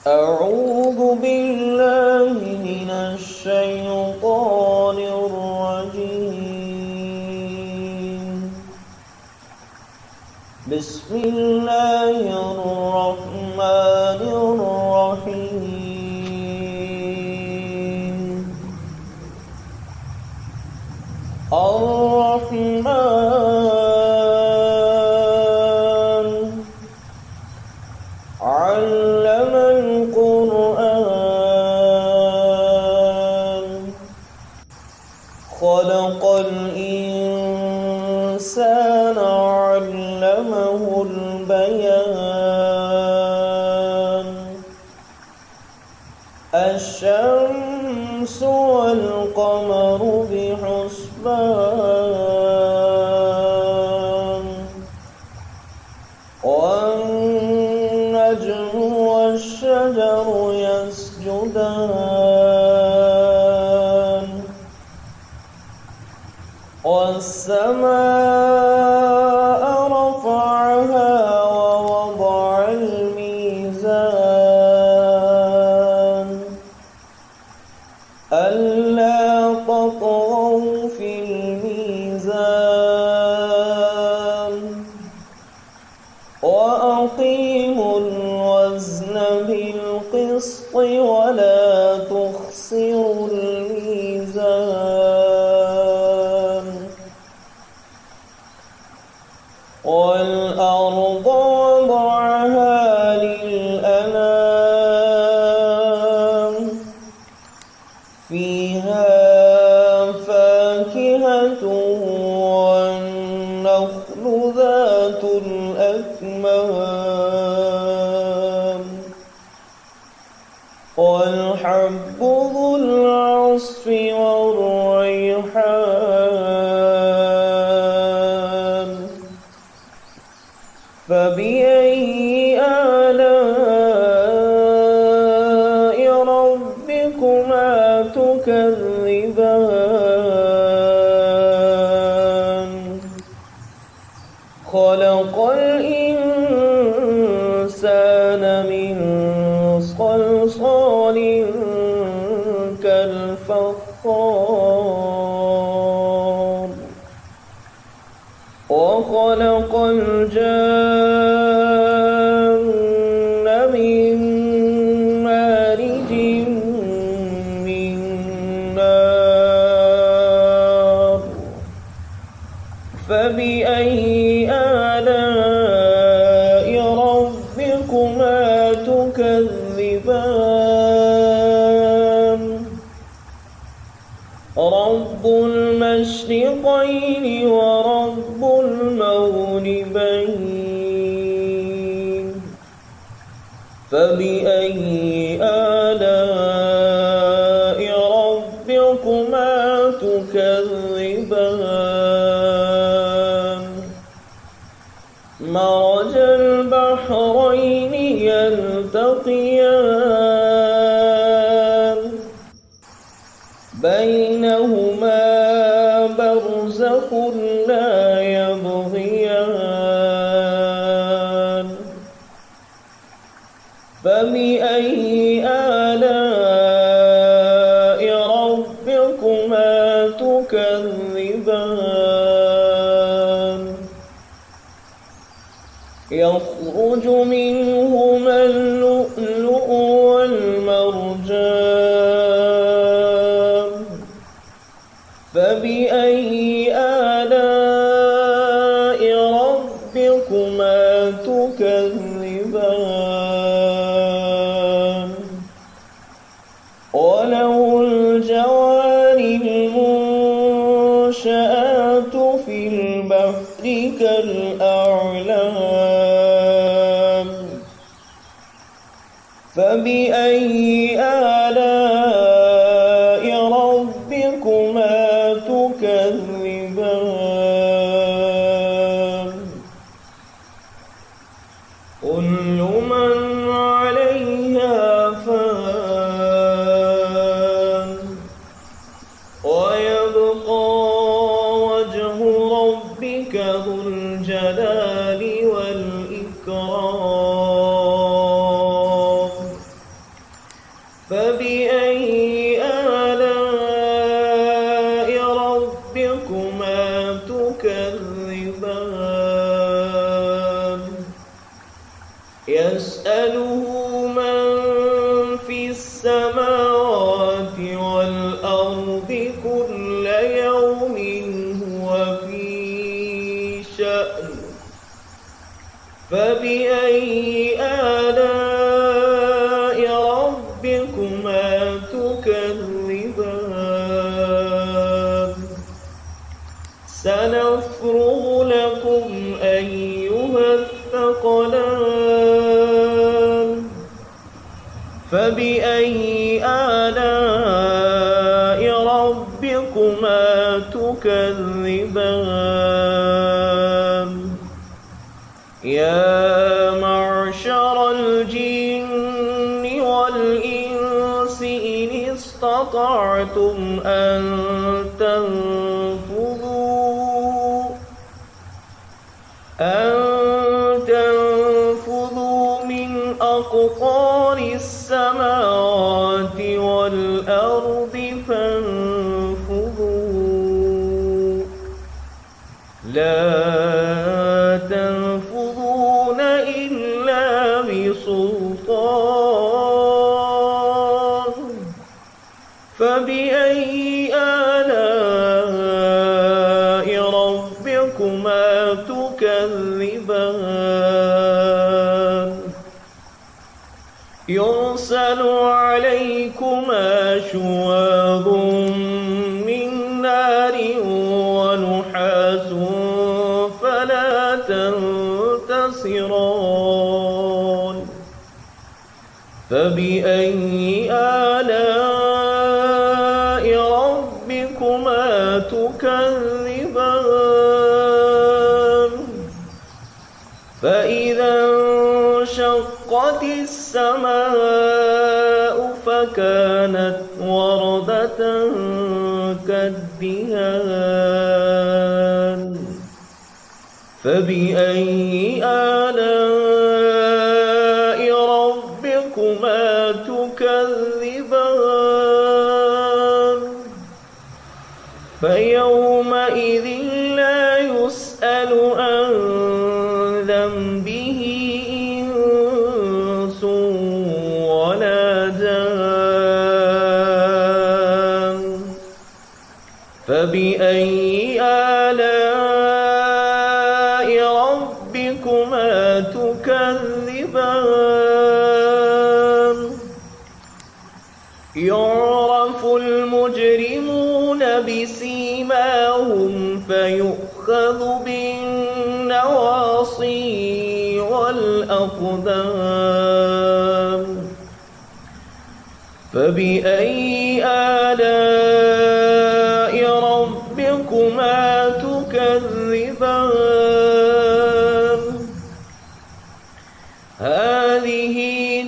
أعوذ بالله من الشيطان الرجيم. بسم الله الرحمن الرحيم. الرحمن علم القرآن خلق الإنسان علمه البيان الشمس والقمر بحسبان والنجم والشجر يسجدان والسماء رفعها ووضع الميزان ألا تطغوا في الميزان وأقيموا الوزن بالقسط ولا تخسروا الميزان والأرض وضعها للأنام فيها فاكهة والنخل ذات الأكمام والحب ذو العصف والريحان فبأي آلاء ربكما تكذبان خلق الإنسان من صلصال كالفخار وخلق الجن من مارج من نار فبأي آلاء ربكما تكذبان رب المشرقين ورب المغربين فبأي آلاء ربكما تكذبان مرج البحرين يلتقيان بينهما برزخ لا يبغيان فبأي آلاء ربكما تكذبان يخرج منهما اللؤلؤ والمرجان فبأي آلاء ربكما تكذبان وله الجوار المنشآت في البحر كالأعلام فبأي آلاء ربكما تكذبان كل من عليها فان ويبقى وجه ربك ذو الجلال والإكرام يسأله من في السماوات والأرض كل يوم هو في شأن فبأي آلاء ربكما تكذبان سنفرغ لكم أيها الثقلان فبأي آلاء ربكما تكذبان يا معشر الجن والإنس إن استطعتم أن تنفذوا من أقطار السماوات والأرض فانفذوا لا تنفذون إلا بسلطان فبأي آلاء ربكما تكذبان يرسل عليكما شواظ من نار ونحاس فلا تنتصران فبأي آلاء ربكما تكذبان فإذا انشقت السماء فكانت وردة كالدهان فبأي آلاء ربكما تكذبان فيومئذ لا يسأل عن ذنبه إنس ولا جان فبأي آلاء ربكما تكذبان يعرف المجرمون بسيماهم فيؤخذ بالنواصي والأقدام فبأي آلاء ربكما تكذبان هذه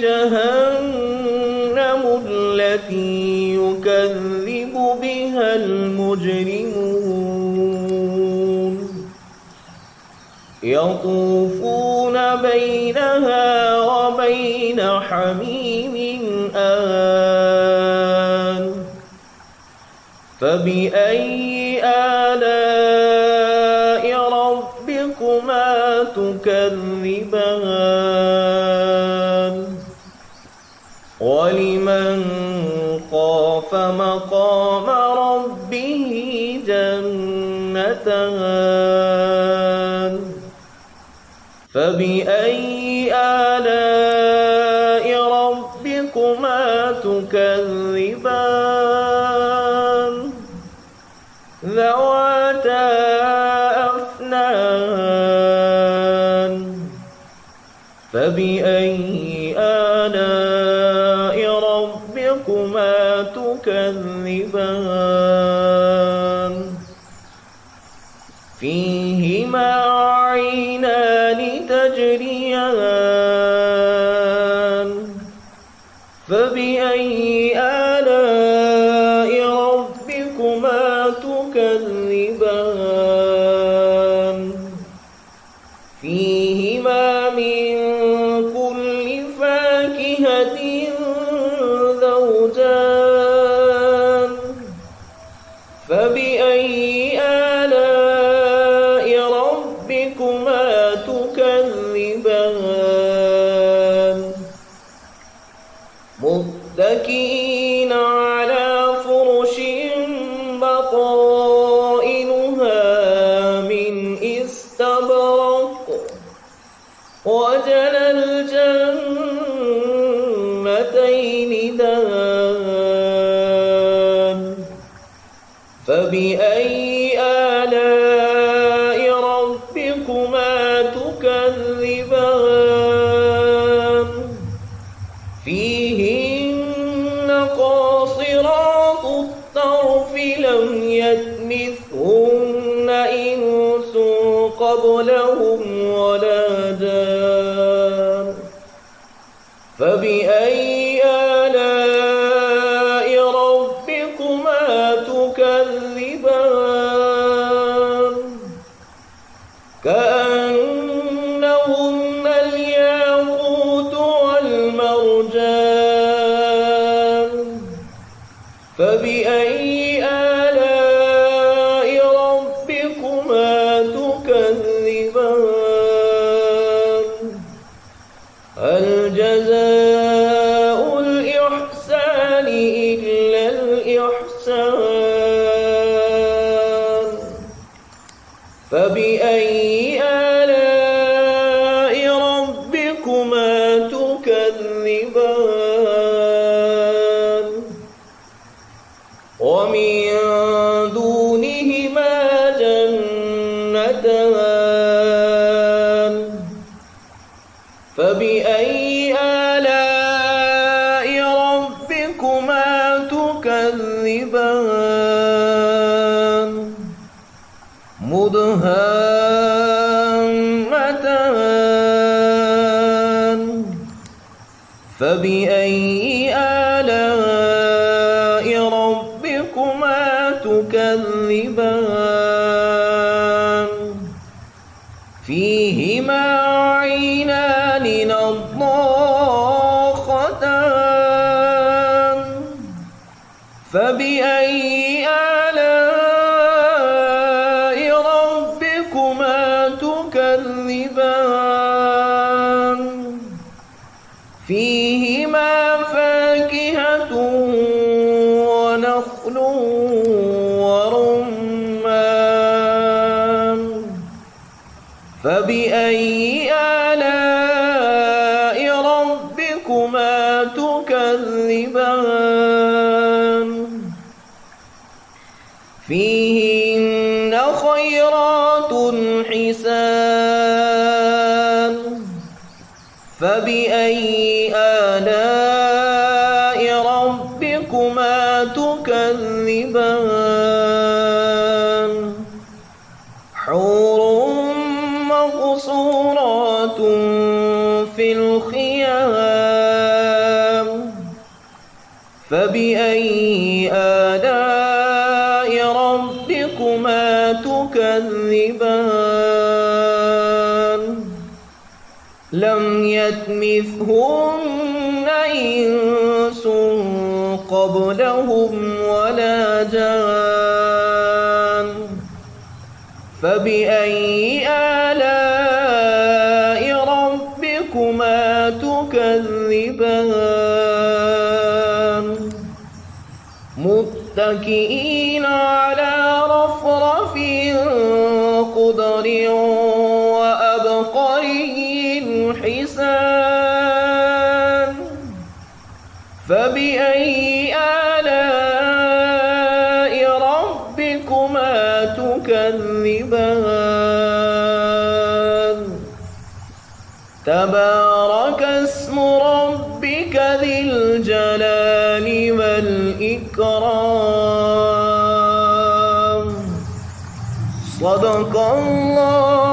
جهنم التي يكذب بها المجرمون يطوفون بينها وبين حميم آن فبأي آلاء ربكما تكذبان ولمن خاف مقام ربه جنتان فبأي آلاء ربكما تكذبان ذواتا أفنان فبأي آلاء ربكما تكذبان فيهما عينان تجريان فبأي آلاء ربكما تكذبان فيهما من كل فاكهة زوجان فبأي آلاء ربكما تكذبان متكئين على فرش بطائنها من استبرق وجنى الجنتين دان فبأي آلاء ربكما تكذبان فيهن قاصرات الطرف لم يطمثهن إنس قبلهم ولا جان فبأي آلاء ربكما تكذبان كأنهن الياقوت والمرجان فبأي آلاء ربكما تكذبان هل جزاء الإحسان إلا الإحسان فبأي آلاء ربكما تكذبان ومن دونهما جنتان فبأي آلاء ربكما تكذبان مدهامتان فبأي آلاء ربكما تكذبان فيهما عينان نضاختان فبأي آلاء ربكما تكذبان فيهما فاكهة ونخل ورمان فبأي آلاء ربكما تكذبان فيهن خيرات حسان فبأي آلاء ربكما تكذبان حور مقصورات في الخيام فبأي آلاء ربكما تكذبان لم يطمثهن إنس قبلهم ولا جان فبأي آلاء ربكما تكذبان متكئين على رفرف خضر وأبقري حسان فبأي آلاء ربكما تكذبان تبارك اسم ربك ذي الجلال والإكرام صدق الله